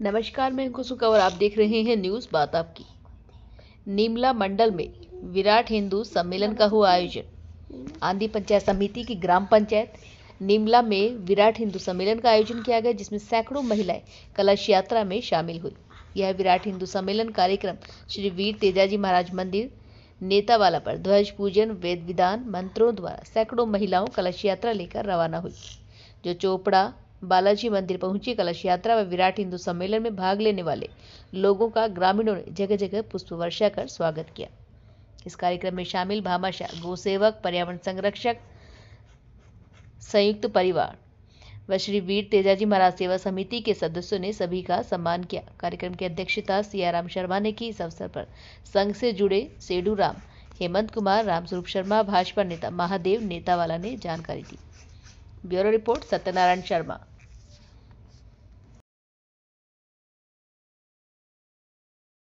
नमस्कार, मैं कुसुम और आप देख रहे हैं न्यूज़ बात आपकी। नीमला मंडल में विराट हिंदू सम्मेलन का हुआ आयोजन। आंधी पंचायत समिति की ग्राम पंचायत नीमला में विराट हिंदू सम्मेलन का आयोजन किया गया, जिसमें सैकड़ों महिलाएं कलश यात्रा में शामिल हुई। यह विराट हिंदू सम्मेलन कार्यक्रम श्री वीर तेजाजी महाराज मंदिर नेतावाला पर ध्वज पूजन वेद विधान मंत्रों द्वारा सैकड़ों महिलाओं कलश यात्रा लेकर रवाना हुई, जो चोपड़ा बालाजी मंदिर पहुंची। कलश यात्रा व विराट हिंदू सम्मेलन में भाग लेने वाले लोगों का ग्रामीणों ने जगह जगह पुष्प वर्षा कर स्वागत किया। इस कार्यक्रम में शामिल भामाशाह, गोसेवक, पर्यावरण संरक्षक, संयुक्त परिवार व श्री वीर तेजाजी महाराज सेवा समिति के सदस्यों ने सभी का सम्मान किया। कार्यक्रम की अध्यक्षता सियाराम शर्मा ने की। इस अवसर पर संघ से जुड़े सेडू राम, हेमंत कुमार, रामस्वरूप शर्मा, भाजपा नेता महादेव नेतावाला ने जानकारी दी। Bureau report Satyanarayan Sharma.